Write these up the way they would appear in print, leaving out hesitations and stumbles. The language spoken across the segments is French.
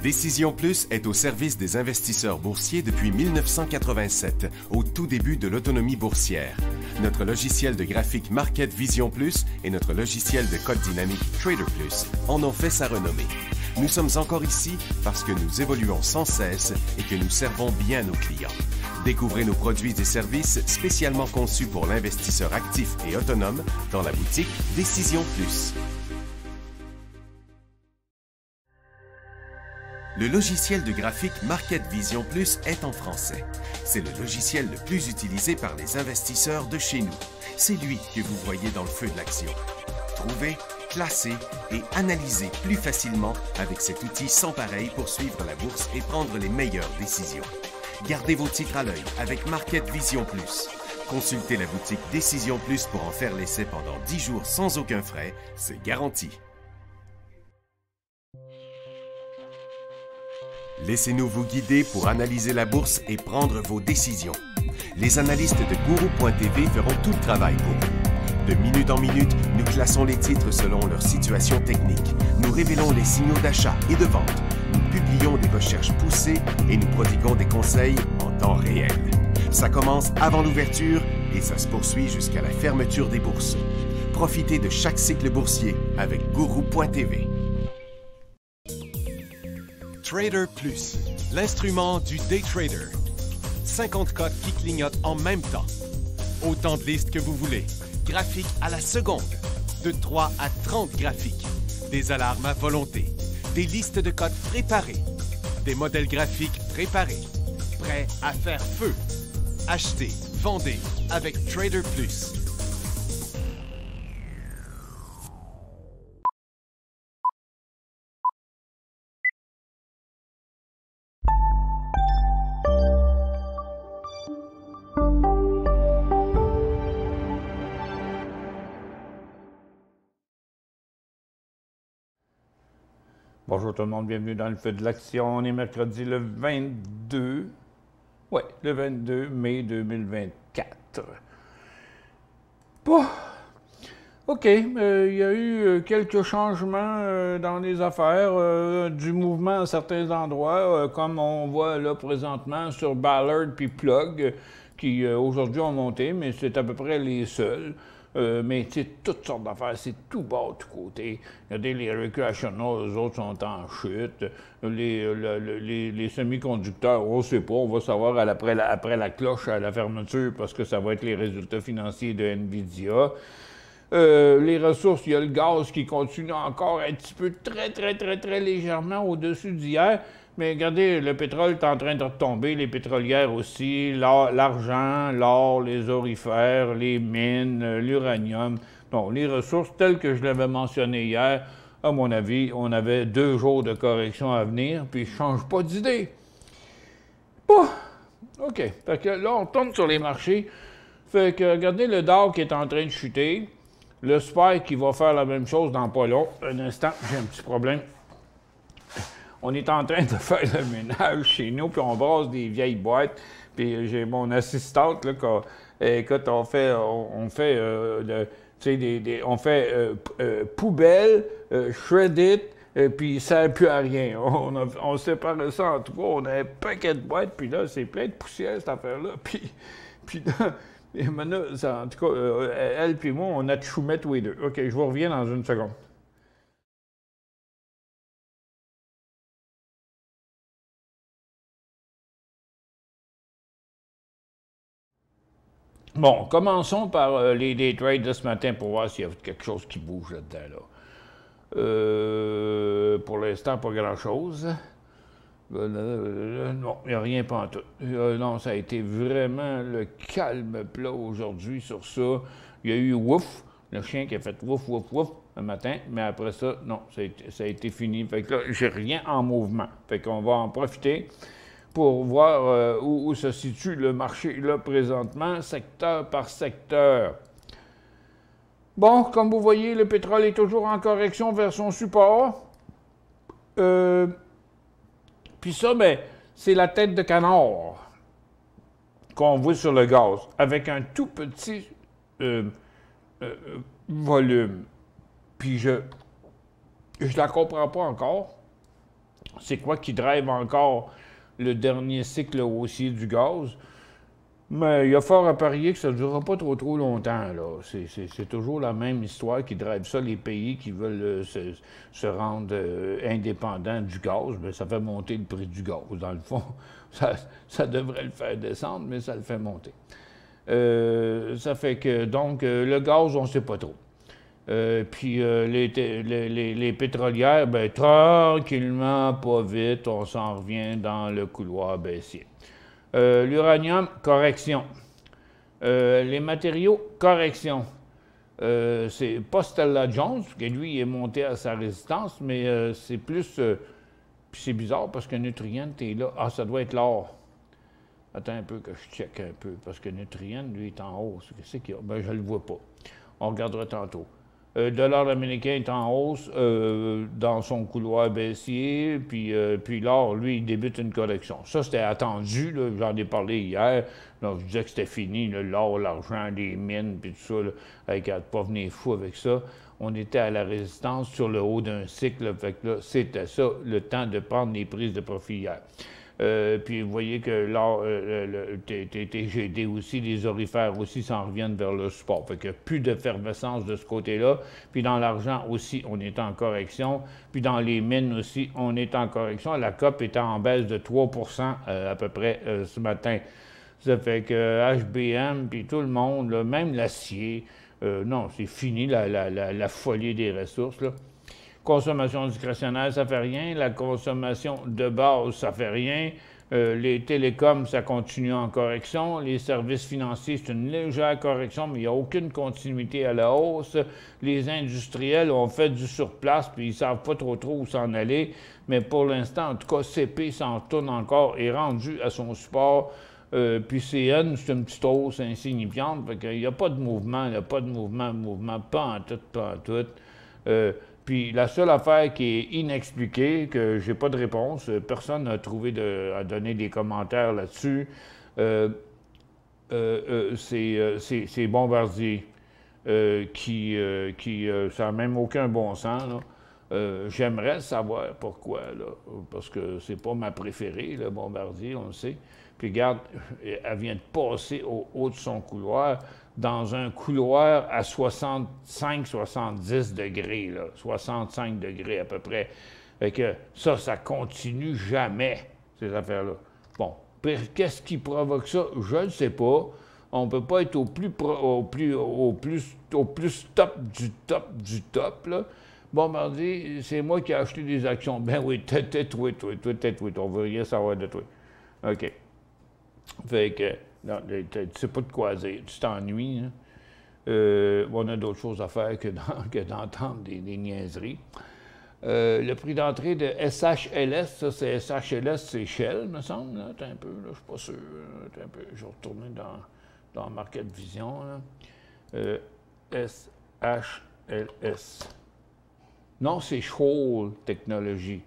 Décision Plus est au service des investisseurs boursiers depuis 1987, au tout début de l'autonomie boursière. Notre logiciel de graphique Market Vision Plus et notre logiciel de code dynamique Trader Plus en ont fait sa renommée. Nous sommes encore ici parce que nous évoluons sans cesse et que nous servons bien nos clients. Découvrez nos produits et services spécialement conçus pour l'investisseur actif et autonome dans la boutique Décision Plus. Le logiciel de graphique Market Vision Plus est en français. C'est le logiciel le plus utilisé par les investisseurs de chez nous. C'est lui que vous voyez dans le feu de l'action. Trouvez, classez et analysez plus facilement avec cet outil sans pareil pour suivre la bourse et prendre les meilleures décisions. Gardez vos titres à l'œil avec Market Vision Plus. Consultez la boutique Décision Plus pour en faire l'essai pendant 10 jours sans aucun frais, c'est garanti. Laissez-nous vous guider pour analyser la bourse et prendre vos décisions. Les analystes de Guru.tv feront tout le travail pour vous. De minute en minute, nous classons les titres selon leur situation technique. Nous révélons les signaux d'achat et de vente. Nous publions des recherches poussées et nous prodiguons des conseils en temps réel. Ça commence avant l'ouverture et ça se poursuit jusqu'à la fermeture des bourses. Profitez de chaque cycle boursier avec Guru.tv. Trader Plus, l'instrument du day trader. 50 cotes qui clignotent en même temps. Autant de listes que vous voulez. Graphiques à la seconde. De 3 à 30 graphiques. Des alarmes à volonté. Des listes de cotes préparées. Des modèles graphiques préparés. Prêts à faire feu. Achetez, vendez avec Trader Plus. Bonjour tout le monde, bienvenue dans le feu de l'action. On est mercredi le 22, le 22 mai 2024. Bon, OK, il y a eu quelques changements dans les affaires, du mouvement à certains endroits, comme on voit là présentement sur Ballard puis Plug, qui aujourd'hui ont monté, mais c'est à peu près les seuls. Mais tu sais, toutes sortes d'affaires, c'est tout bas, tout côté. Regardez, les recreational, eux autres sont en chute. Les semi-conducteurs, on ne sait pas, on va savoir après la cloche à la fermeture parce que ça va être les résultats financiers de NVIDIA. Les ressources, il y a le gaz qui continue encore un petit peu très légèrement au-dessus d'hier. Mais regardez, le pétrole est en train de retomber, les pétrolières aussi, l'argent, l'or, les aurifères, les mines, l'uranium. Donc, les ressources telles que je l'avais mentionné hier, à mon avis, on avait 2 jours de correction à venir, puis je ne change pas d'idée. Bon, OK. Fait que là, on tombe sur les marchés. Fait que regardez le Dow qui est en train de chuter. Le SPY qui va faire la même chose dans pas long. Un instant, j'ai un petit problème. On est en train de faire le ménage chez nous, puis on brasse des vieilles boîtes. Puis j'ai mon assistante, là, écoute, on fait poubelle, shred it, puis ça ne sert plus à rien. On sépare ça en 3, on a un paquet de boîtes, puis là, c'est plein de poussière, cette affaire-là. Puis là, et maintenant, ça, en tout cas, elle puis moi, on a de choumet tous les deux. OK, je vous reviens dans une seconde. Bon, commençons par les day trades de ce matin pour voir s'il y a quelque chose qui bouge là-dedans. Pour l'instant, pas grand-chose. Non, il n'y a rien pantoute. Non, ça a été vraiment le calme plat aujourd'hui sur ça. Il y a eu Wouf, le chien qui a fait Wouf, Wouf, Wouf le matin, mais après ça, non, ça a été fini. Fait que là, j'ai rien en mouvement. Fait qu'on va en profiter pour voir où se situe le marché là présentement, secteur par secteur. Bon, comme vous voyez, le pétrole est toujours en correction vers son support. Puis ça, ben, c'est la tête de canard qu'on voit sur le gaz, avec un tout petit volume. Puis je la comprends pas encore. c'est quoi qui drive encore le dernier cycle haussier du gaz. Mais il y a fort à parier que ça ne durera pas trop longtemps, là. C'est toujours la même histoire qui drive ça, les pays qui veulent se rendre indépendants du gaz. Bien, ça fait monter le prix du gaz, dans le fond. Ça devrait le faire descendre, mais ça le fait monter. Ça fait que, donc, le gaz, on ne sait pas trop. Puis les pétrolières, bien, tranquillement, pas vite, on s'en revient dans le couloir baissier. L'uranium, correction. Les matériaux, correction. C'est pas Stella Jones, qui lui est monté à sa résistance, mais c'est plus... puis c'est bizarre parce que Nutrient est là. Ah, ça doit être l'or. Attends un peu que je check un peu, parce que Nutrient, lui, est en hausse. Qu'est-ce qu'il y a? Ben, je le vois pas. On regardera tantôt. Le dollar américain est en hausse dans son couloir baissier, puis l'or, lui, il débute une correction. Ça, c'était attendu, j'en ai parlé hier. Donc, je disais que c'était fini, l'or, l'argent, les mines, puis tout ça, là, avec à ne pas venir fou avec ça. On était à la résistance sur le haut d'un cycle, fait que là, c'était ça, le temps de prendre les prises de profit hier. Puis vous voyez que l'or, TGD aussi, les orifères aussi s'en reviennent vers le support. Fait qu'il n'y a plus d'effervescence de ce côté-là. Puis dans l'argent aussi, on est en correction. Puis dans les mines aussi, on est en correction. La COP est en baisse de 3 à peu près ce matin. Ça fait que HBM, puis tout le monde, là, même l'acier, non, c'est fini la folie des ressources, là. Consommation discrétionnaire, ça fait rien. La consommation de base, ça fait rien. Les télécoms, ça continue en correction. Les services financiers, c'est une légère correction, mais il n'y a aucune continuité à la hausse. Les industriels ont fait du surplace, puis ils ne savent pas trop où s'en aller. Mais pour l'instant, en tout cas, CP s'en tourne encore, est rendu à son support. Puis CN, c'est une petite hausse insignifiante. Fait qu'il n'y a pas de mouvement, il n'y a pas de mouvement, pas en tout. Puis la seule affaire qui est inexpliquée, que j'ai pas de réponse, personne n'a trouvé à donner des commentaires là-dessus, c'est Bombardier ça n'a même aucun bon sens, là. J'aimerais savoir pourquoi, là, parce que c'est pas ma préférée, le Bombardier, on le sait. Puis regarde, elle vient de passer au haut de son couloir, dans un couloir à 65-70 degrés, là, 65 degrés à peu près. Fait que ça continue jamais, ces affaires-là. Bon, qu'est-ce qui provoque ça? Je ne sais pas. On ne peut pas être au plus top du top, là. Bombardier, c'est moi qui ai acheté des actions. Ben oui, tête, oui, on veut rien savoir de toi. OK. Fait que, non, tu sais pas de quoi dire, tu t'ennuies. Hein? On a d'autres choses à faire que d'entendre des niaiseries. Le prix d'entrée de SHLS, ça c'est SHLS, c'est Shell, me semble. Là. Attends un peu, là, je suis pas sûr. Attends un peu, je vais retourner dans Market Vision. Là. SHLS. Non, c'est Shoal Technology.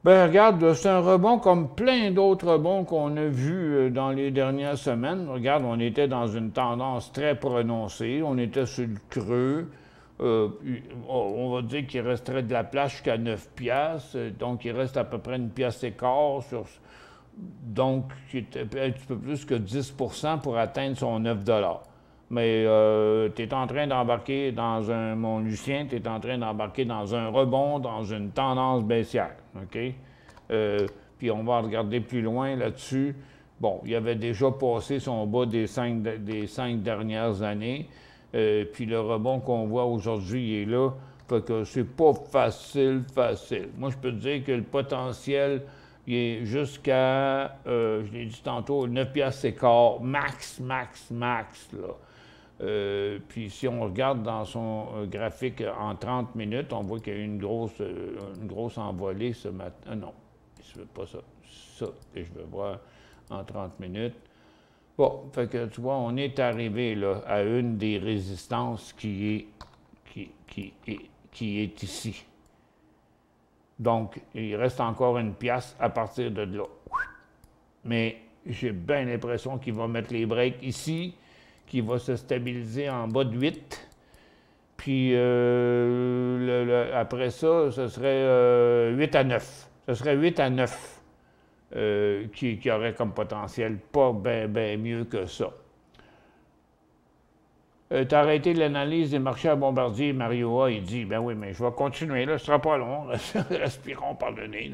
Ben regarde, c'est un rebond comme plein d'autres rebonds qu'on a vus dans les dernières semaines. Regarde, on était dans une tendance très prononcée, on était sur le creux. On va dire qu'il resterait de la place jusqu'à 9 piastres, donc il reste à peu près une pièce et quart donc un petit peu plus que 10 pour atteindre son 9 $. Mais tu es en train d'embarquer mon Lucien, tu es en train d'embarquer dans un rebond, dans une tendance baissière, OK? Puis on va regarder plus loin là-dessus. Bon, il avait déjà passé son bas des 5 dernières années, puis le rebond qu'on voit aujourd'hui, il est là, fait que c'est pas facile. Moi, je peux te dire que le potentiel, il est jusqu'à, je l'ai dit tantôt, 9 piastres et quart, max, là. Puis si on regarde dans son graphique en 30 minutes, on voit qu'il y a eu une grosse envolée ce matin. Non, je ne veux pas ça. Ça que je veux voir en 30 minutes. Bon, fait que tu vois, on est arrivé là, à une des résistances qui est ici. Donc, il reste encore une pièce à partir de là. Mais j'ai bien l'impression qu'il va mettre les breaks ici, qui va se stabiliser en bas de 8, Puis après ça, ce serait 8 à 9. Ce serait 8 à 9 qui aurait comme potentiel, pas bien mieux que ça. Tu as arrêté l'analyse des marchés à Bombardier, Mario A. Il dit, ben oui, mais je vais continuer, là, ce sera pas long, respirons par le nez.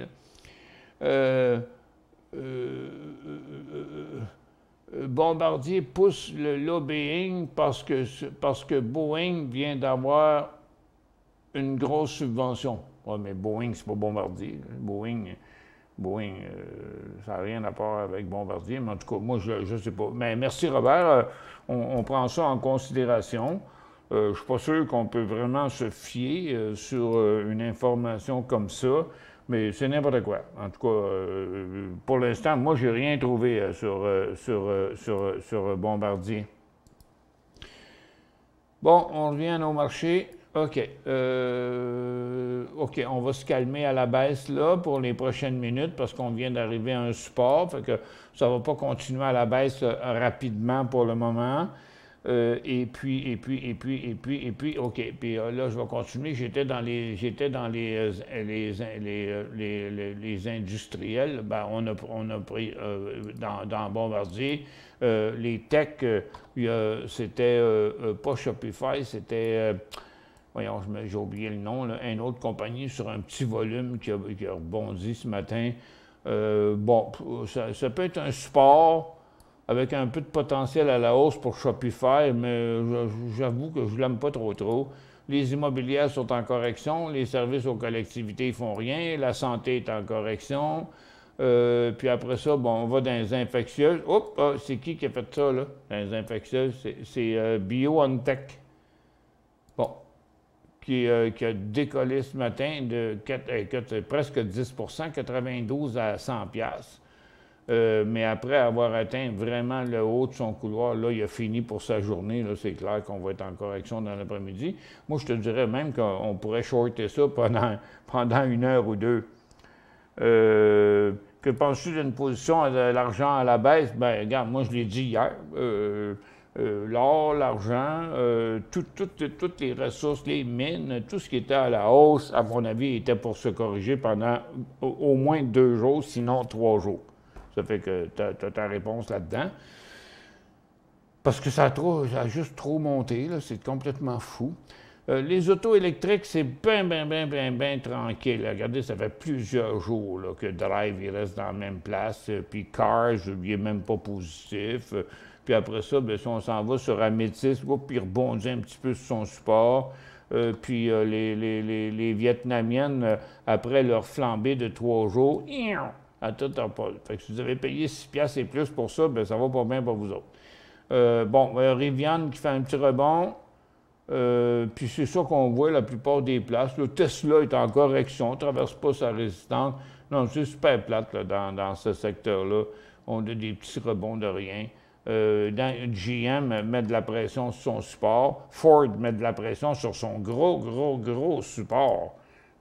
Là. Bombardier pousse le lobbying parce que Boeing vient d'avoir une grosse subvention. Oui, mais Boeing, c'est pas Bombardier. Boeing ça n'a rien à voir avec Bombardier, mais en tout cas, moi, je ne sais pas. Mais merci, Robert. On prend ça en considération. Je ne suis pas sûr qu'on peut vraiment se fier sur une information comme ça, mais c'est n'importe quoi. En tout cas, pour l'instant, moi, je n'ai rien trouvé sur Bombardier. Bon, on revient au marché. OK. OK, on va se calmer à la baisse là pour les prochaines minutes parce qu'on vient d'arriver à un support. Fait que ça ne va pas continuer à la baisse rapidement pour le moment. Et puis, OK. Puis là, je vais continuer. J'étais dans les industriels. Ben, on a pris dans Bombardier. Les techs, c'était pas Shopify, c'était... voyons, j'ai oublié le nom, là, une autre compagnie sur un petit volume qui a rebondi ce matin. Bon, ça peut être un support avec un peu de potentiel à la hausse pour Shopify, mais j'avoue que je ne l'aime pas trop. Les immobilières sont en correction, les services aux collectivités ne font rien, la santé est en correction. Puis après ça, bon, on va dans les infectieuses. Oups, c'est qui a fait ça, là? Dans les infectieuses, c'est BioNTech. Bon. Qui a décollé ce matin de presque 10 92 à 100 $. Mais après avoir atteint vraiment le haut de son couloir, là, il a fini pour sa journée. Là, c'est clair qu'on va être en correction dans l'après-midi. Moi, je te dirais même qu'on pourrait shorter ça pendant 1 heure ou 2. Que penses-tu d'une position de l'argent à la baisse? Bien, regarde, moi, je l'ai dit hier. L'or, l'argent, toutes les ressources, les mines, tout ce qui était à la hausse, à mon avis, était pour se corriger pendant au moins 2 jours, sinon 3 jours. Ça fait que tu as ta réponse là-dedans. Parce que ça a juste trop monté, là, c'est complètement fou. Les autos électriques, c'est bien tranquille. Là. Regardez, ça fait plusieurs jours là, que Drive, il reste dans la même place. Puis Cars, il n'est même pas positif. Puis après ça, bien, si on s'en va sur Améthyst, puis il rebondit un petit peu sur son support. Puis les Vietnamiennes, après leur flambée de 3 jours, à tout en pas. Fait que si vous avez payé 6 $ et plus pour ça, bien, ça va pas bien pour vous autres. Bon, Rivian qui fait un petit rebond. Puis c'est ça qu'on voit la plupart des places. Le Tesla est en correction, ne traverse pas sa résistance. Non, c'est super plate là, dans ce secteur-là. On a des petits rebonds de rien. GM met de la pression sur son support. Ford met de la pression sur son gros support.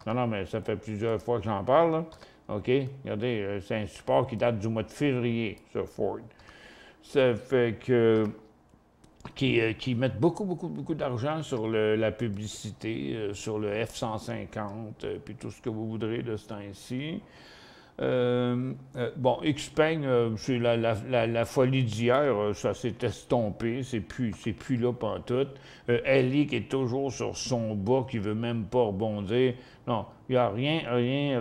Non, mais ça fait plusieurs fois que j'en parle. Là. OK? Regardez, c'est un support qui date du mois de février sur Ford. Ça fait que... Qui mettent beaucoup d'argent sur la publicité, sur le F-150, puis tout ce que vous voudrez de ce temps-ci. Bon, Xpeng, c'est la folie d'hier, ça s'est estompé, c'est plus là pantoute. Ellie qui est toujours sur son bas, qui veut même pas rebondir. Non, il n'y a rien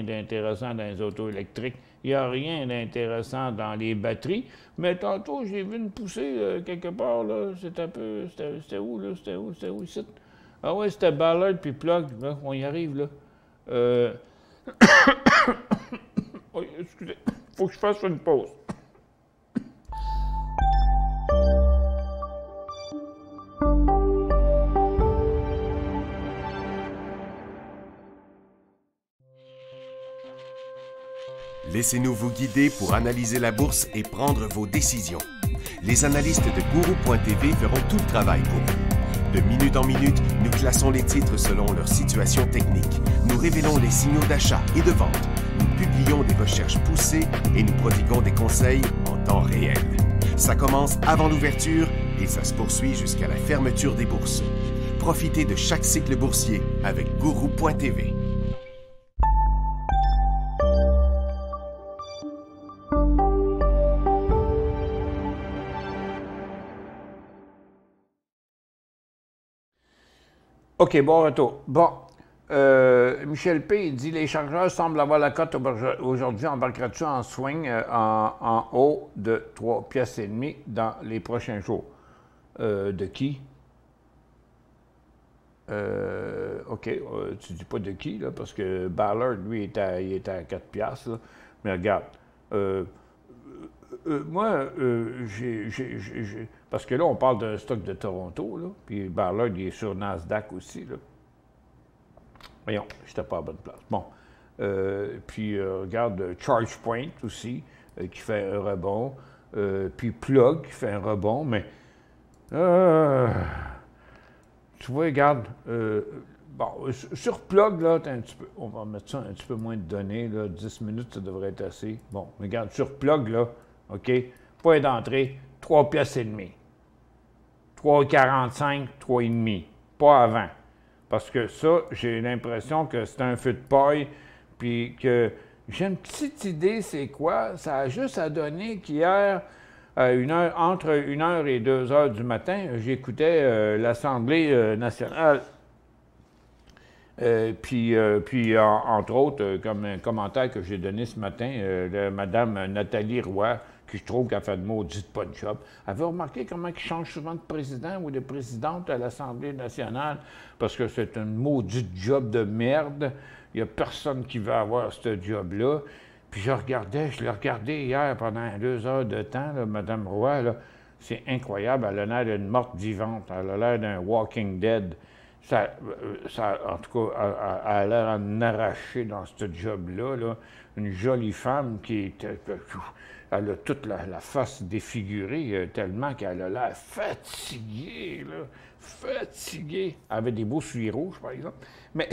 d'intéressant dans les autos électriques. Il n'y a rien d'intéressant dans les batteries. Mais tantôt, j'ai vu une poussée quelque part, là. C'était un peu... C'était où, là? C'était où, ici? Ah oui, c'était Ballard puis Plug. Là, on y arrive, là. Oui, excusez. Faut que je fasse une pause. Laissez-nous vous guider pour analyser la bourse et prendre vos décisions. Les analystes de Guru.tv feront tout le travail pour vous. De minute en minute, nous classons les titres selon leur situation technique. Nous révélons les signaux d'achat et de vente. Nous publions des recherches poussées et nous prodiguons des conseils en temps réel. Ça commence avant l'ouverture et ça se poursuit jusqu'à la fermeture des bourses. Profitez de chaque cycle boursier avec Gourou.tv. OK, bon retour. Bon, Michel P. il dit « Les chargeurs semblent avoir la cote aujourd'hui. Embarqueras-tu en swing en haut de 3 piastres et demi dans les prochains jours? De qui? OK, tu dis pas de qui, là, parce que Ballard, lui, il est à 4 piastres, là. Mais regarde, moi, parce que là, on parle d'un stock de Toronto, là, puis Ballard, il est sur Nasdaq aussi, là. Voyons, j'étais pas à bonne place. Bon, puis regarde, ChargePoint aussi, qui fait un rebond, puis Plug, qui fait un rebond, mais... tu vois, regarde, bon, sur Plug, là, un petit peu, on va mettre ça un petit peu moins de données, là, 10 minutes, ça devrait être assez. Bon, regarde, sur Plug, là, OK, point d'entrée, 3 piastres et demi. 3,45, 3,5, pas avant. Parce que ça, j'ai l'impression que c'est un feu de paille, puis que j'ai une petite idée, c'est quoi? Ça a juste à donner qu'hier, entre 1h et 2h du matin, j'écoutais l'Assemblée nationale. Puis entre autres, comme un commentaire que j'ai donné ce matin, Mme Nathalie Roy, qui je trouve qu'elle fait de maudite pas de job. Avez-vous remarqué comment il change souvent de président ou de présidente à l'Assemblée nationale? Parce que c'est une maudite job de merde. Il n'y a personne qui veut avoir ce job-là. Puis je l'ai regardé hier pendant 2 heures de temps, là, Mme Roy, là. C'est incroyable. Elle a l'air d'une morte vivante. Elle a l'air d'un Walking Dead. En tout cas, elle a l'air en arraché dans ce job-là. Là. Une jolie femme qui elle a toute la face défigurée tellement qu'elle a l'air fatiguée, là. Fatiguée. Elle avait des beaux souliers rouges, par exemple. Mais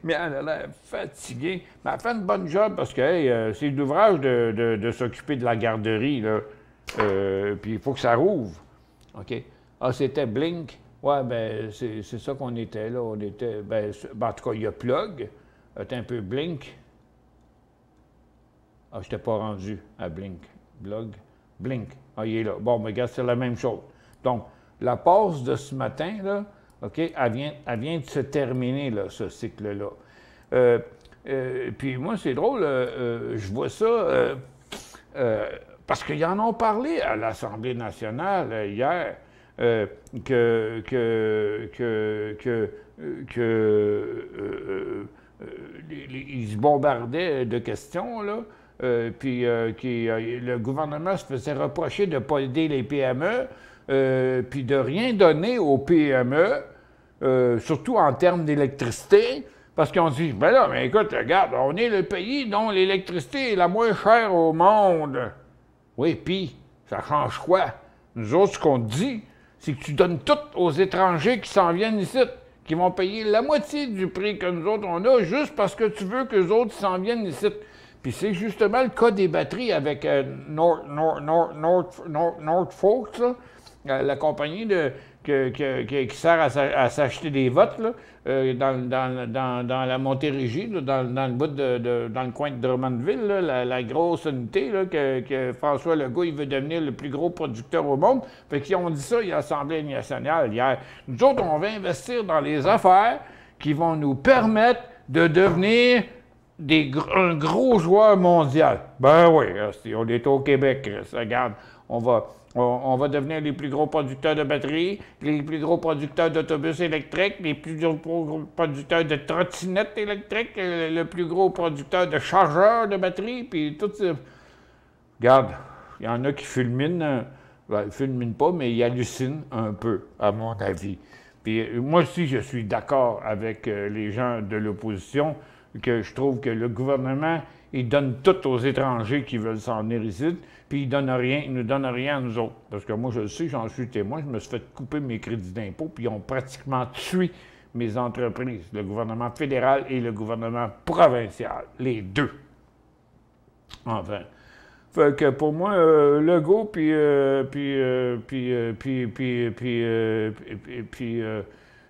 elle a l'air fatiguée. Mais elle fait une bonne job parce que hey, c'est l'ouvrage de s'occuper de la garderie, là. Puis il faut que ça rouvre. OK. Ah, c'était Blink. Ouais, ben c'est ça qu'on était, là. On était, ben, en tout cas, il y a Plug. T'es un peu Blink. Ah, je n'étais pas rendu à Blink. Blink. Ah, il est là. Bon, mais regarde, c'est la même chose. Donc, la pause de ce matin, là, OK, elle vient de se terminer, là, ce cycle-là. Puis moi, c'est drôle, je vois ça, parce qu'ils en ont parlé à l'Assemblée nationale hier, ils se bombardaient de questions, là. Puis le gouvernement se faisait reprocher de ne pas aider les PME, puis de rien donner aux PME, surtout en termes d'électricité, parce qu'on dit, ben là, mais écoute, regarde, on est le pays dont l'électricité est la moins chère au monde. Oui, puis, ça change quoi? Nous autres, ce qu'on te dit, c'est que tu donnes tout aux étrangers qui s'en viennent ici, qui vont payer la moitié du prix que nous autres, on a, juste parce que tu veux qu'eux autres s'en viennent ici. Puis c'est justement le cas des batteries avec Norfolk, la compagnie qui sert à s'acheter des votes là, dans la Montérégie, là, dans le bout dans le coin de Drummondville, là, la grosse unité là, que François Legault il veut devenir le plus gros producteur au monde. Fait qu'ils ont dit ça, il y a l'Assemblée nationale hier. Nous autres, on va investir dans les affaires qui vont nous permettre de devenir un gros joueur mondial. Ben oui, on est au Québec, regarde, on va devenir les plus gros producteurs de batteries, les plus gros producteurs d'autobus électriques, les plus gros producteurs de trottinettes électriques, le plus gros producteur de chargeurs de batteries, puis tout ça. Regarde, il y en a qui fulminent, ben, fulminent pas, mais ils hallucinent un peu, à mon avis. Puis moi aussi, je suis d'accord avec les gens de l'opposition, que je trouve que le gouvernement, il donne tout aux étrangers qui veulent s'en venir ici, puis il ne nous donne rien à nous autres. Parce que moi, je le sais, j'en suis témoin, je me suis fait couper mes crédits d'impôt, puis ils ont pratiquement tué mes entreprises, le gouvernement fédéral et le gouvernement provincial, les deux. Enfin. Fait que pour moi, Legault,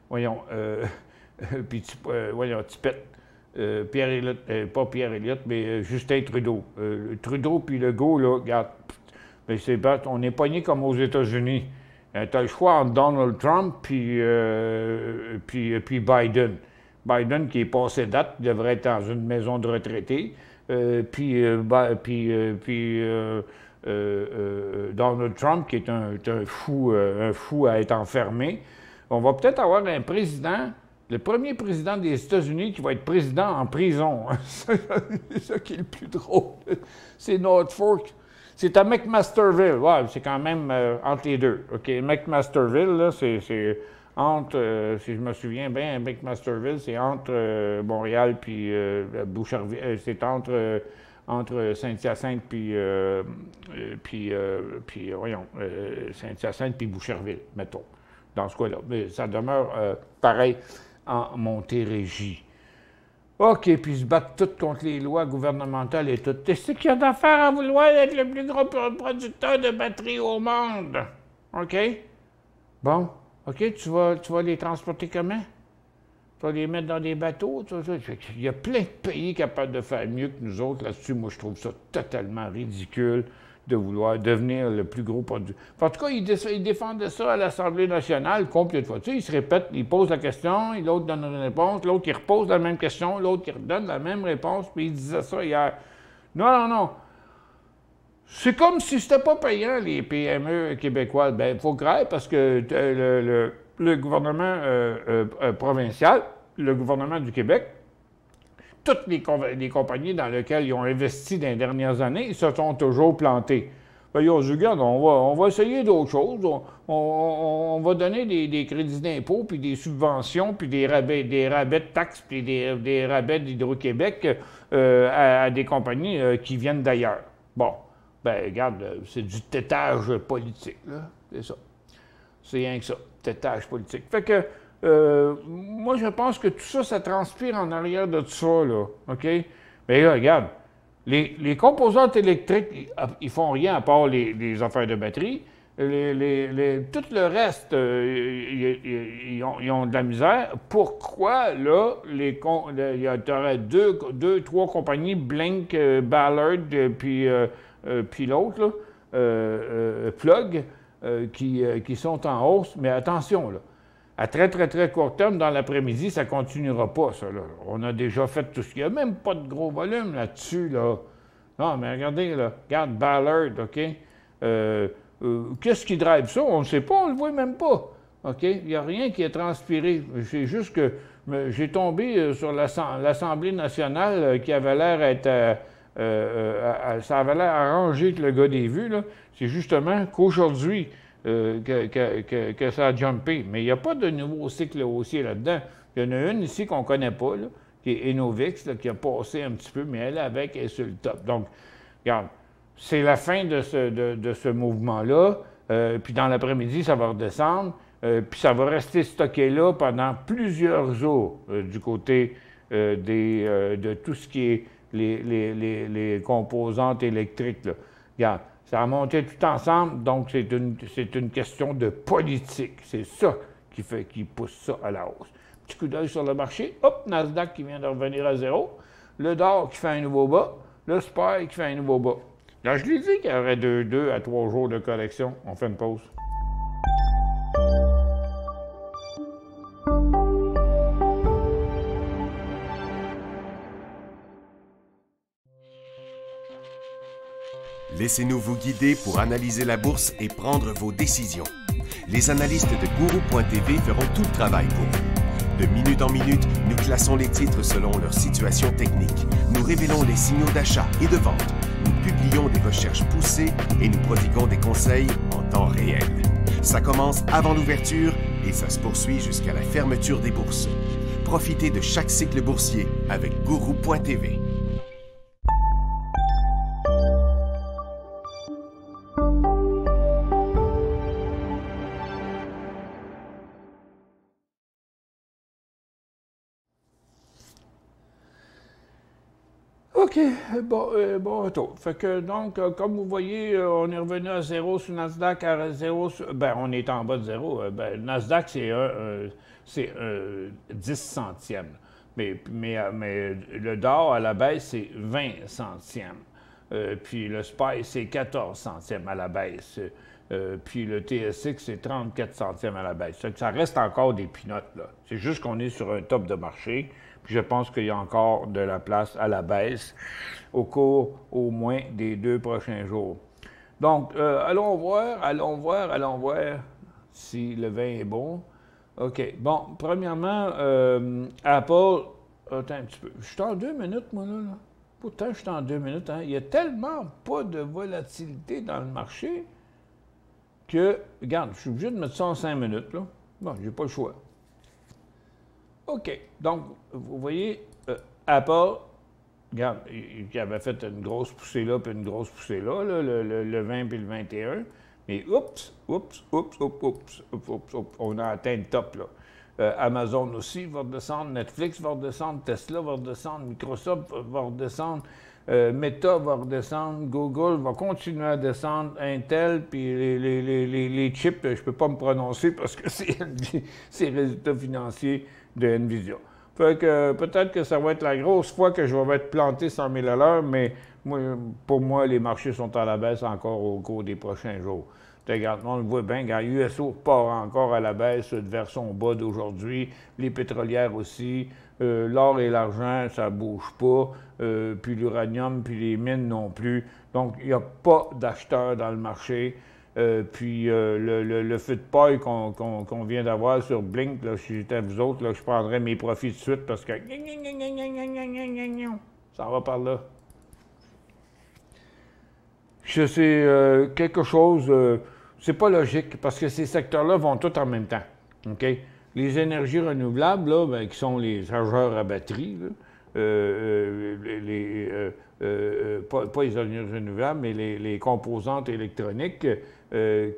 voyons, puis voyons, Tipette, Pierre Elliott, pas Pierre Elliott, mais Justin Trudeau. Trudeau puis Legault, là, regarde, mais on est pogné comme aux États-Unis. Tu as le choix entre Donald Trump puis Biden. Biden qui est passé date, devrait être dans une maison de retraités. Donald Trump qui est un fou à être enfermé. On va peut-être avoir un président, le premier président des États-Unis qui va être président en prison. C'est ça qui est le plus drôle. C'est Norfolk. C'est à McMasterville. Ouais, c'est quand même entre les deux. OK, McMasterville, là, c'est entre, si je me souviens bien, McMasterville, c'est entre Montréal puis Boucherville. C'est entre Saint-Hyacinthe voyons, Saint-Hyacinthe puis Boucherville, mettons, dans ce cas-là. Mais ça demeure pareil en Montérégie. OK, puis ils se battent toutes contre les lois gouvernementales et tout. Qu'est-ce qu'il y a d'affaire à vouloir être le plus gros producteur de batteries au monde? OK? Bon, OK, tu vas les transporter comment? Tu vas les mettre dans des bateaux? Il y a plein de pays capables de faire mieux que nous autres là-dessus. Moi, je trouve ça totalement ridicule de vouloir devenir le plus gros producteur. En tout cas, ils défendaient ça à l'Assemblée nationale combien de fois. Tu sais, ils se répètent, ils posent la question, l'autre donne une réponse, l'autre qui repose la même question, l'autre qui redonne la même réponse, puis ils disaient ça hier. Non. C'est comme si c'était pas payant, les PME québécois. Bien, il faut croire parce que le gouvernement provincial, le gouvernement du Québec, toutes les compagnies dans lesquelles ils ont investi dans les dernières années, ils se sont toujours plantés. Ben, ils ont dit, regarde, on va essayer d'autres choses. On va donner des crédits d'impôt, puis des subventions, puis des rabais de taxes, puis des rabais d'Hydro-Québec à des compagnies qui viennent d'ailleurs. Bon, ben regarde, c'est du tétage politique, là. C'est ça. C'est rien que ça, tétage politique. Fait que moi, je pense que tout ça, ça transpire en arrière de tout ça, là, OK? Mais là, regarde, les composantes électriques, ils font rien à part les affaires de batterie. Tout le reste, ils ont de la misère. Pourquoi, là, il y aurait trois compagnies, Blink, Ballard, puis l'autre, là, Plug, qui sont en hausse. Mais attention, là. À très, très, très court terme, dans l'après-midi, ça ne continuera pas, ça. Là. On a déjà fait tout ce qu'il y a. Même pas de gros volume là-dessus, là. Non, mais regardez, là. Regarde Ballard, OK? Qu'est-ce qui drive ça? On ne sait pas, on ne le voit même pas. OK? Il n'y a rien qui est transpiré. C'est juste que j'ai tombé sur l'Assemblée nationale qui avait l'air être... ça avait l'air arrangé que le gars des vues, là. C'est justement qu'aujourd'hui... que ça a jumpé. Mais il n'y a pas de nouveau cycle haussier là-dedans. Il y en a une ici qu'on ne connaît pas, là, qui est Enovix, là, qui a passé un petit peu, mais elle, avec, est sur le top. Donc, regarde, c'est la fin de ce mouvement-là. Puis dans l'après-midi, ça va redescendre. Puis ça va rester stocké là pendant plusieurs jours du côté de tout ce qui est les composantes électriques, là. Regarde, ça a monté tout ensemble, donc c'est une question de politique. C'est ça qui pousse ça à la hausse. Petit coup d'œil sur le marché, hop, Nasdaq qui vient de revenir à zéro, le DOR qui fait un nouveau bas, le SPY qui fait un nouveau bas. Là, je l'ai dit qu'il y aurait 2 à 3 jours de correction. On fait une pause. Laissez-nous vous guider pour analyser la bourse et prendre vos décisions. Les analystes de Guru.tv feront tout le travail pour vous. De minute en minute, nous classons les titres selon leur situation technique. Nous révélons les signaux d'achat et de vente. Nous publions des recherches poussées et nous prodiguons des conseils en temps réel. Ça commence avant l'ouverture et ça se poursuit jusqu'à la fermeture des bourses. Profitez de chaque cycle boursier avec Guru.tv. OK, OK, bon retour. Fait que donc, comme vous voyez, on est revenu à zéro sur Nasdaq, à zéro sur... on est en bas de zéro. Nasdaq, c'est 10 centièmes. Mais le DOR à la baisse, c'est 20 centièmes. Puis le SPY, c'est 14 centièmes à la baisse. Puis le TSX, c'est 34 centièmes à la baisse. Ça reste encore des pinottes, là. C'est juste qu'on est sur un top de marché. Puis je pense qu'il y a encore de la place à la baisse au cours au moins des 2 prochains jours. Donc, allons voir si le vin est bon. OK. Bon, premièrement, Apple... Attends un petit peu. Je suis en 2 minutes, moi, là. Pourtant, je suis en 2 minutes. Hein. Il n'y a tellement pas de volatilité dans le marché que... Regarde, je suis obligé de mettre ça en 5 minutes, là. Bon, j'ai pas le choix. OK. Donc, vous voyez, Apple, regarde, il avait fait une grosse poussée là, puis une grosse poussée là, le 20 puis le 21. Mais oups, on a atteint le top, là. Amazon aussi va redescendre, Netflix va redescendre, Tesla va redescendre, Microsoft va redescendre, Meta va redescendre, Google va continuer à descendre, Intel, puis les chips, je ne peux pas me prononcer parce que c'est résultats financiers de NVIDIA. Fait que peut-être que ça va être la grosse fois que je vais être planté 100 000 à l'heure, mais pour moi, les marchés sont à la baisse encore au cours des prochains jours. Regarde, on le voit bien, quand USO part encore à la baisse vers son bas d'aujourd'hui, les pétrolières aussi, l'or et l'argent, ça ne bouge pas, puis l'uranium, puis les mines non plus. Donc, il n'y a pas d'acheteurs dans le marché. Puis le feu de paille qu'on vient d'avoir sur Blink, là, si j'étais à vous autres, là, je prendrais mes profits de suite parce que ça va par là. C'est quelque chose, c'est pas logique parce que ces secteurs-là vont tous en même temps. OK? Les énergies renouvelables, là, ben, qui sont les chargeurs à batterie, là, pas les énergies renouvelables, mais les composantes électroniques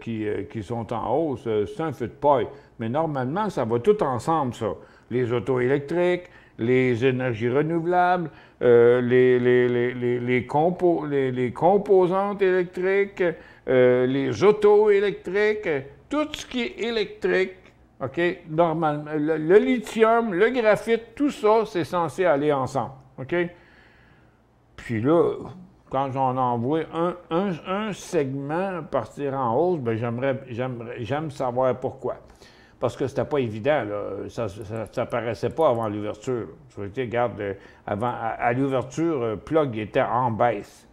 qui sont en hausse, c'est un feu de paille. Mais normalement, ça va tout ensemble, ça. Les autos électriques, les énergies renouvelables, les composantes électriques, les autos électriques, tout ce qui est électrique, OK, normalement, le lithium, le graphite, tout ça, c'est censé aller ensemble, OK? Puis là, quand j'en envoie un segment partir en hausse, bien, j'aime savoir pourquoi. Parce que c'était pas évident, là. Ça paraissait pas avant l'ouverture. Je veux dire, regarde, avant, à l'ouverture, Plug était en baisse.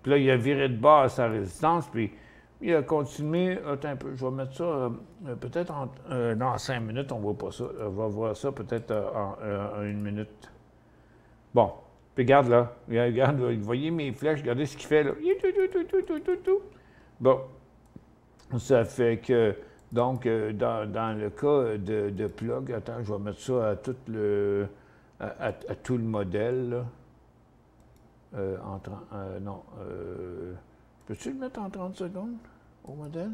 Puis là, il a viré de bas à sa résistance, puis il a continué. Attends un peu, je vais mettre ça peut-être en 5 minutes, on ne voit pas ça. On va voir ça peut-être en 1 minute. Bon. Puis regarde là, regarde, là, vous voyez mes flèches, regardez ce qu'il fait là. Bon, ça fait que, donc, dans le cas de Plug, attends, je vais mettre ça à tout le, à tout le modèle, là. Peux-tu le mettre en 30 secondes, au modèle?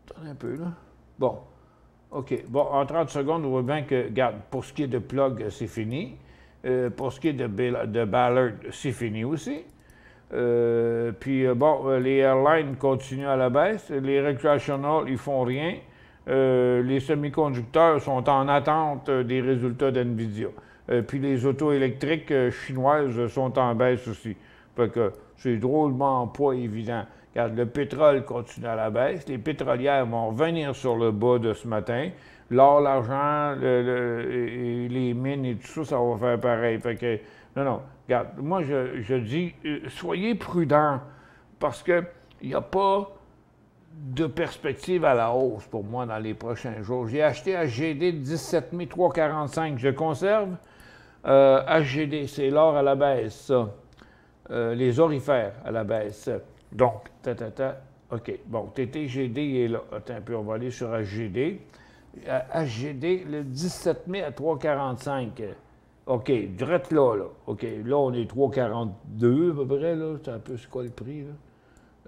Attends un peu, là. Bon. OK. Bon, en 30 secondes, on voit bien que, regarde, pour ce qui est de Plug, c'est fini. Pour ce qui est de Ballard, c'est fini aussi. Puis, bon, les airlines continuent à la baisse. Les recreational, ils font rien. Les semi-conducteurs sont en attente des résultats d'NVIDIA. Puis les autos électriques chinoises sont en baisse aussi. Fait que c'est drôlement pas évident. Regarde, le pétrole continue à la baisse. Les pétrolières vont revenir sur le bas de ce matin. L'or, l'argent, les mines et tout ça, ça va faire pareil. Fait que, non. Regarde, moi, je dis, soyez prudents parce qu'il n'y a pas de perspective à la hausse pour moi dans les prochains jours. J'ai acheté HGD de 17 345. Je conserve. HGD, c'est l'or à la baisse, ça. Les orifères à la baisse. Donc, OK. Bon, TTGD est là. Attends un peu, on va aller sur HGD. HGD, le 17 mai à 3,45. OK, direct là. OK, là, on est 3,42 à peu près, là. C'est un peu, c'est quoi le prix, là?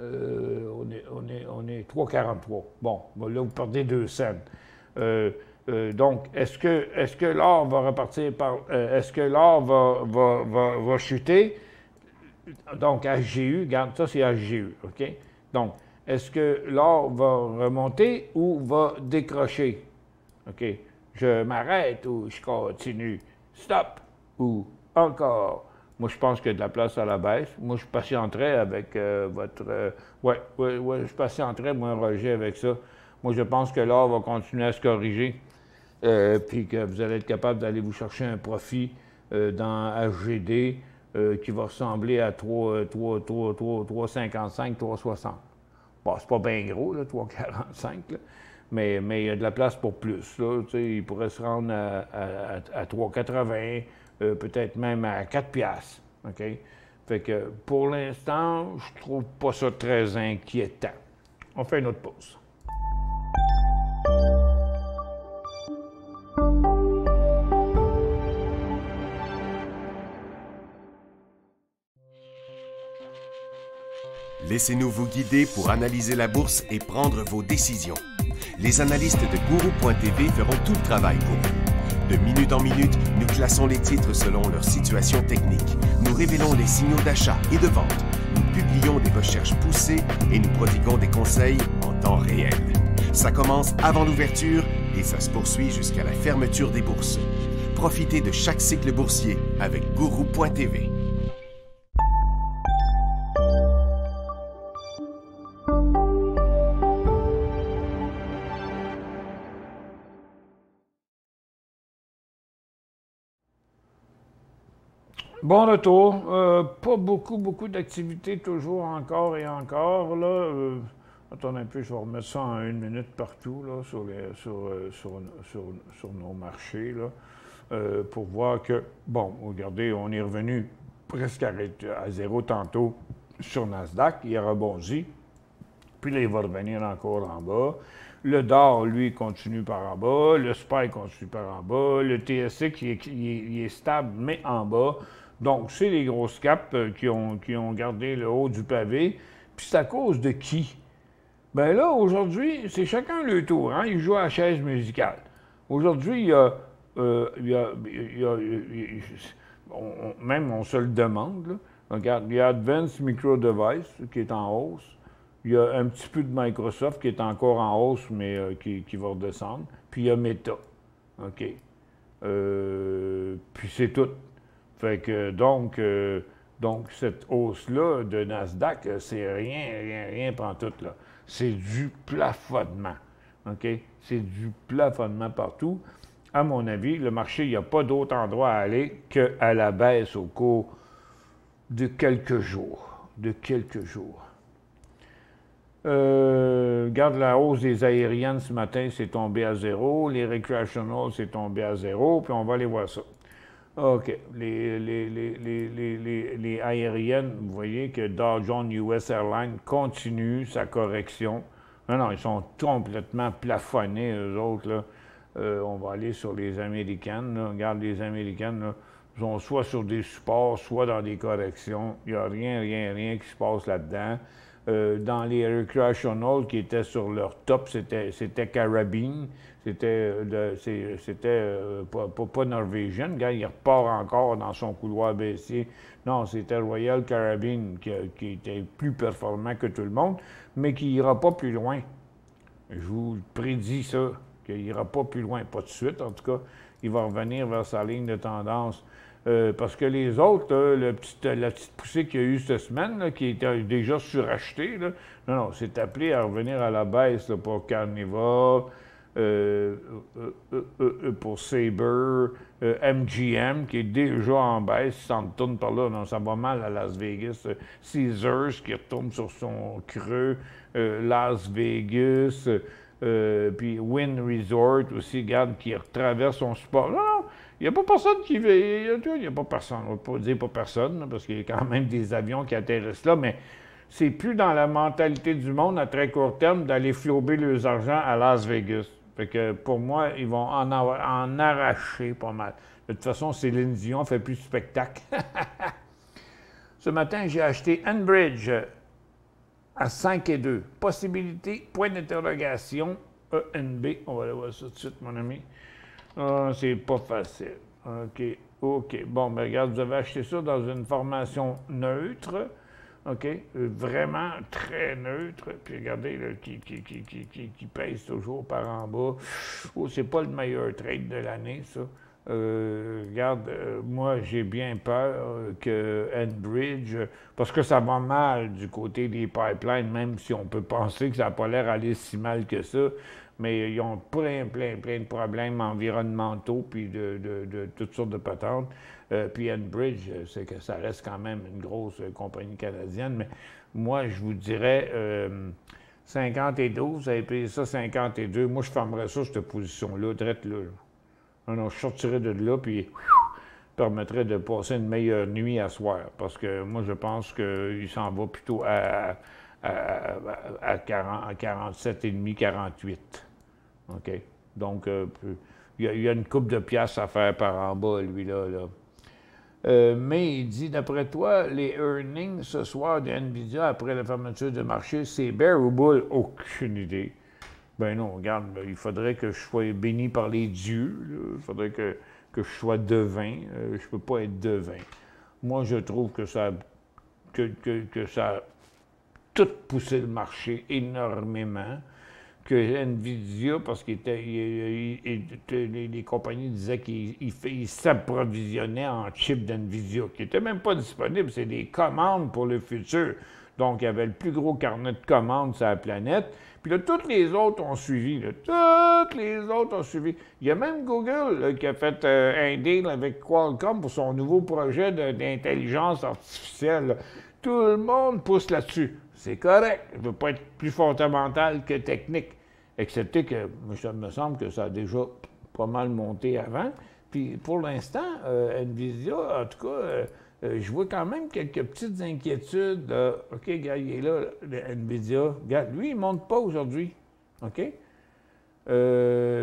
On est 3,43. Bon, là, vous perdez 2 cents. Donc, est-ce que l'or va repartir par... est-ce que l'or va chuter? Donc, HGU, regarde, ça c'est HGU, OK? Donc, est-ce que l'or va remonter ou va décrocher? OK? Je m'arrête ou je continue? Stop ou encore? Moi, je pense qu'il y a de la place à la baisse. Moi, je patienterais avec votre... ouais, je patienterais, moi, Roger, avec ça. Moi, je pense que l'or va continuer à se corriger. Puis que vous allez être capable d'aller vous chercher un profit dans HGD qui va ressembler à 3,55, 3,60. Bon, c'est pas bien gros, là, 3,45, là, mais il y a de la place pour plus. Là, il pourrait se rendre à 3,80, peut-être même à 4 piastres. OK? Fait que pour l'instant, je trouve pas ça très inquiétant. On fait une autre pause. Laissez-nous vous guider pour analyser la bourse et prendre vos décisions. Les analystes de Guru.tv feront tout le travail pour vous. De minute en minute, nous classons les titres selon leur situation technique. Nous révélons les signaux d'achat et de vente. Nous publions des recherches poussées et nous prodiguons des conseils en temps réel. Ça commence avant l'ouverture et ça se poursuit jusqu'à la fermeture des bourses. Profitez de chaque cycle boursier avec Guru.tv. Bon retour. Pas beaucoup d'activités, toujours encore et encore. Là, attendez un peu, je vais remettre ça en 1 minute partout là, sur nos marchés là, pour voir que, bon, regardez, on est revenu presque à zéro tantôt sur Nasdaq. Il a rebondi. Puis là, il va revenir encore en bas. Le DOR, lui, continue par en bas. Le SPY continue par en bas. Le TSX, il est stable, mais en bas. Donc, c'est les grosses caps qui ont gardé le haut du pavé. Puis c'est à cause de qui? Bien là, aujourd'hui, c'est chacun le tour. Hein? Il joue à la chaise musicale. Aujourd'hui, même on se le demande. Là. Regarde, il y a Advanced Micro Device qui est en hausse. Il y a un petit peu de Microsoft qui est encore en hausse, mais qui va redescendre. Puis il y a Meta. OK. Puis c'est tout. Fait que donc cette hausse-là de Nasdaq, c'est rien pantoute, là. C'est du plafonnement. OK? C'est du plafonnement partout. À mon avis, le marché, il n'y a pas d'autre endroit à aller qu'à la baisse au cours de quelques jours. Regarde la hausse des aériennes ce matin, c'est tombé à 0. Les recreational, c'est tombé à 0. Puis on va aller voir ça. OK. Les aériennes, vous voyez que Dow Jones US Airlines continue sa correction. Non, ils sont complètement plafonnés, eux autres, là. On va aller sur les Américaines. Là. Regarde, les Américaines, là, ils sont soit sur des supports, soit dans des corrections. Il n'y a rien qui se passe là-dedans. Dans les recreational qui étaient sur leur top, c'était Caribbean. C'était pas Norwegian. Regarde, il repart encore dans son couloir baissier. Non, c'était Royal Caribbean qui était plus performant que tout le monde, mais qui n'ira pas plus loin. Je vous prédis ça, qu'il n'ira pas plus loin. Pas de suite, en tout cas. Il va revenir vers sa ligne de tendance. Parce que les autres, la petite poussée qu'il y a eu cette semaine, là, qui était déjà surachetée, là, non, c'est appelé à revenir à la baisse là, pour Carnival, pour Sabre, MGM, qui est déjà en baisse, ça retourne par là, non, ça va mal à Las Vegas. Caesars, qui retourne sur son creux, Las Vegas, puis Wynn Resort aussi, regarde, qui traverse son support. Non, il n'y a pas personne qui veut. Il n'y a pas personne. On ne va pas dire pas personne, là, parce qu'il y a quand même des avions qui atterrissent là, mais c'est plus dans la mentalité du monde à très court terme d'aller flouber leurs argent à Las Vegas. Fait que pour moi, ils vont en arracher pas mal. De toute façon, Céline Dion fait plus de spectacle. Ce matin, j'ai acheté Enbridge à 5,2. Possibilité, point d'interrogation, ENB. On va aller voir ça tout de suite, mon ami. Ah, c'est pas facile. OK. OK. Bon, ben regarde, vous avez acheté ça dans une formation neutre. OK? Vraiment très neutre. Puis regardez, là, qui pèse toujours par en bas. Oh, c'est pas le meilleur trade de l'année, ça. Regarde, moi, j'ai bien peur que Enbridge, parce que ça va mal du côté des pipelines, même si on peut penser que ça n'a pas l'air d'aller si mal que ça, mais ils ont plein de problèmes environnementaux, puis de toutes sortes de patentes. Puis Enbridge, c'est que ça reste quand même une grosse compagnie canadienne, mais moi, je vous dirais 52, vous avez payé ça 52, moi, je fermerais ça, cette position-là, direct là. Non, je sortirais de là, puis permettrait de passer une meilleure nuit à soir. Parce que moi, je pense qu'il s'en va plutôt à 47,5, 48. OK? Donc, il y a une coupe de piastres à faire par en bas, lui-là. Mais il dit, d'après toi, les earnings ce soir de NVIDIA après la fermeture du marché, c'est bear ou bull? Aucune idée. Ben non, regarde, il faudrait que je sois béni par les dieux, là. Il faudrait que je sois devin. Je ne peux pas être devin. Moi, je trouve que ça a tout poussé le marché énormément, que NVIDIA, parce que les compagnies disaient qu'ils s'approvisionnaient en chips d'NVIDIA, qui n'étaient même pas disponibles, c'est des commandes pour le futur. Donc, il y avait le plus gros carnet de commandes sur la planète. Puis là, toutes les autres ont suivi. Toutes les autres ont suivi. Il y a même Google là, qui a fait un deal avec Qualcomm pour son nouveau projet d'intelligence artificielle. Là. Tout le monde pousse là-dessus. C'est correct. Il ne veut pas être plus fondamental que technique. Excepté que, ça me semble que ça a déjà pas mal monté avant. Puis pour l'instant, NVIDIA, en tout cas, je vois quand même quelques petites inquiétudes. OK, gars, il est là, NVIDIA. Regarde, lui, il ne monte pas aujourd'hui. OK?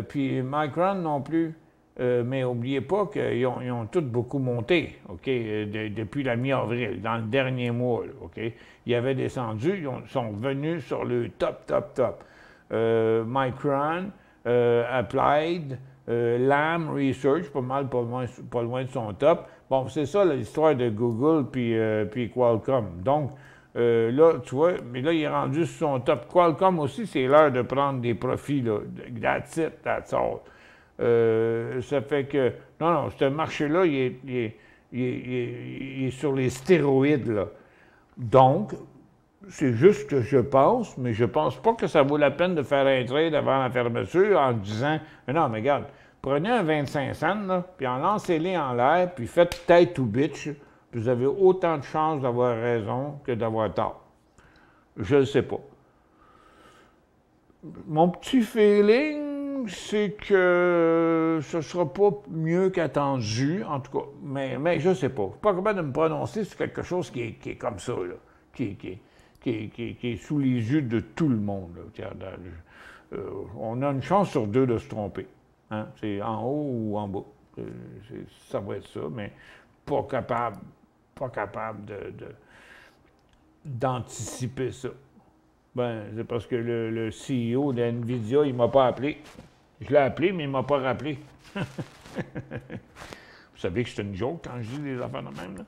Puis Micron non plus. Mais n'oubliez pas qu'ils ont tous beaucoup monté, OK, depuis la mi-avril, dans le dernier mois, là, OK? Ils avaient descendu, ils sont revenus sur le top. Micron, Applied, Lam Research, pas loin de son top. Bon, c'est ça l'histoire de Google puis Qualcomm. Donc, là, tu vois, mais là, il est rendu sur son top. Qualcomm aussi, c'est l'heure de prendre des profits, là. That's it, that's all. Ça fait que, non, ce marché-là, il est sur les stéroïdes, là. Donc, c'est juste que je pense, mais je pense pas que ça vaut la peine de faire un trade avant la fermeture en disant, non, mais regarde, prenez un 25 cents, là, puis en lancez-les en l'air, puis faites tête ou bitch, puis vous avez autant de chances d'avoir raison que d'avoir tort. Je ne sais pas. Mon petit feeling, c'est que ce ne sera pas mieux qu'attendu, en tout cas, mais je ne sais pas. Je ne suis pas capable de me prononcer sur quelque chose qui est comme ça, là, qui est sous les yeux de tout le monde. Là. On a une chance sur deux de se tromper. Hein? C'est en haut ou en bas. Ça va être ça, mais pas capable d'anticiper ça. Ben, c'est parce que le CEO de NVIDIA, il ne m'a pas appelé. Je l'ai appelé, mais il ne m'a pas rappelé. Vous savez que c'est une joke quand je dis des affaires de même, là?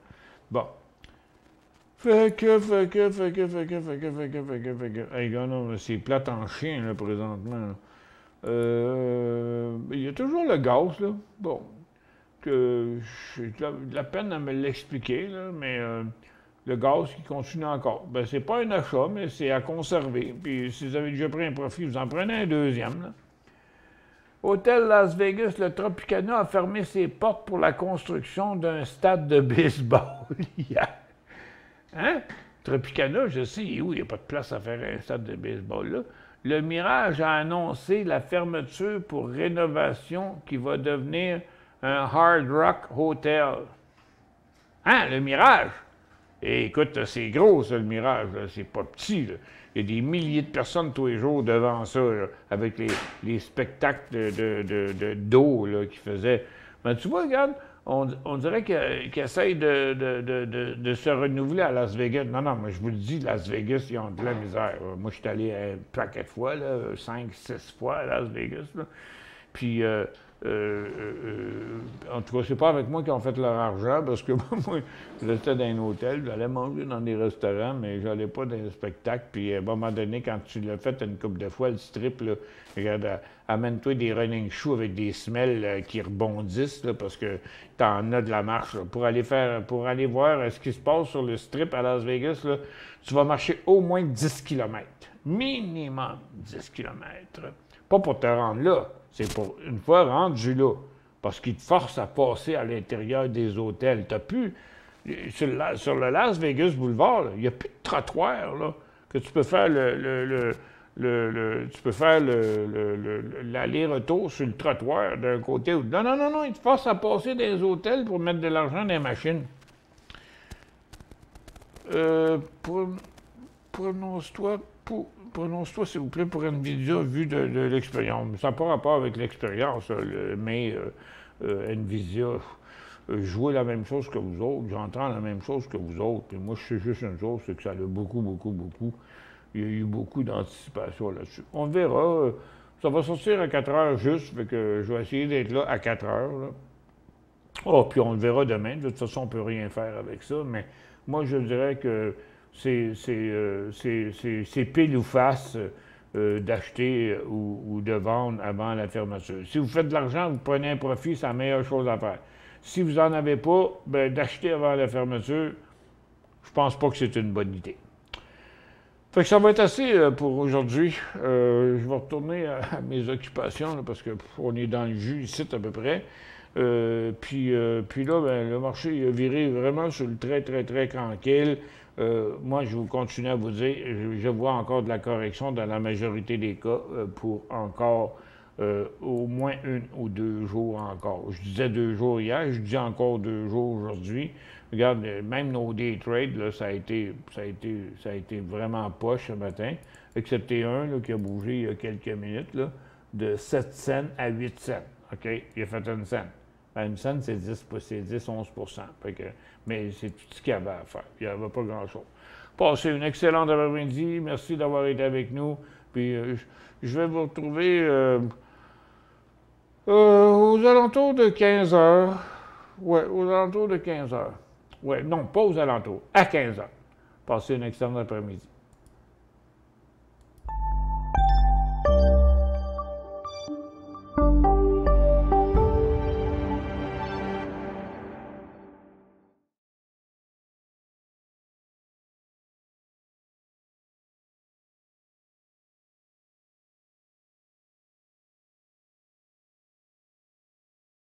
Bon. Fait que. Hey, gars, non, c'est plate en chien, là, présentement. Il y a toujours le gaz, là. Bon. Que j'ai de la peine à me l'expliquer, là, mais le gaz qui continue encore. Ben, c'est pas un achat, mais c'est à conserver. Puis si vous avez déjà pris un profit, vous en prenez un deuxième, là. Hôtel Las Vegas, le Tropicana a fermé ses portes pour la construction d'un stade de baseball hier. Hein? Tropicana, je sais, où il n'y a pas de place à faire un stade de baseball là. Le Mirage a annoncé la fermeture pour rénovation qui va devenir un Hard Rock Hotel. Hein, le Mirage? Et écoute, c'est gros, ça, le Mirage. C'est pas petit, là. Il y a des milliers de personnes tous les jours devant ça, là, avec les spectacles d'eau là, qu'ils faisaient. Mais tu vois, regarde, on dirait qu'ils essayent de se renouveler à Las Vegas. Non, non, moi je vous le dis, Las Vegas, ils ont de la misère. Moi, je suis allé un paquet de fois, là, 5, 6 fois à Las Vegas. Là. Puis, en tout cas, c'est pas avec moi qu'ils ont fait leur argent, parce que moi, j'étais dans un hôtel, j'allais manger dans des restaurants, mais j'allais pas dans un spectacle. Puis, à un moment donné, quand tu l'as fait une couple de fois, le strip, là, regarde, amène-toi des running shoes avec des semelles qui rebondissent, là, parce que t'en as de la marche. Là. Pour aller voir ce qui se passe sur le strip à Las Vegas, là, tu vas marcher au moins 10 km. Minimum 10 km. Pas pour te rendre là. C'est pour, une fois rendu là, parce qu'ils te forcent à passer à l'intérieur des hôtels. T'as plus, sur le Las Vegas Boulevard, il n'y a plus de trottoir, là, que tu peux faire l'aller-retour sur le trottoir d'un côté ou de l'autre. Non, non, non, non, ils te forcent à passer des hôtels pour mettre de l'argent dans les machines. Prononce-toi, s'il vous plaît, pour NVIDIA, vu de l'expérience. Ça n'a pas rapport avec l'expérience, mais NVIDIA, jouer la même chose que vous autres, j'entends la même chose que vous autres, et moi, je sais juste une chose, c'est que ça a beaucoup, il y a eu beaucoup d'anticipation là-dessus. On verra, ça va sortir à 4 heures juste, fait que je vais essayer d'être là à 4 heures, là. Oh, puis on le verra demain, de toute façon, on ne peut rien faire avec ça, mais moi, je dirais que c'est pile ou face d'acheter ou de vendre avant la fermeture. Si vous faites de l'argent, vous prenez un profit, c'est la meilleure chose à faire. Si vous n'en avez pas, ben, d'acheter avant la fermeture, je pense pas que c'est une bonne idée. Fait que ça va être assez pour aujourd'hui. Je vais retourner à mes occupations, là, parce qu'on est dans le jus ici à peu près. Puis là, ben, le marché a viré vraiment sur le très tranquille. Moi, je vais continuer à vous dire, je vois encore de la correction dans la majorité des cas pour encore au moins 1 ou 2 jours encore. Je disais 2 jours hier, je dis encore 2 jours aujourd'hui. Regarde, même nos day trades, là, ça a été vraiment poche ce matin, excepté un là, qui a bougé il y a quelques minutes, là, de 7 cents à 8 cents. OK? Il a fait 1 cent. Une cent, c'est 10-11 mais c'est tout ce qu'il y avait à faire. Il n'y avait pas grand-chose. Passez une excellente après-midi. Merci d'avoir été avec nous. Puis je vais vous retrouver aux alentours de 15 heures. Oui, aux alentours de 15 heures. Oui, non, pas aux alentours, à 15 heures. Passez une excellente après-midi.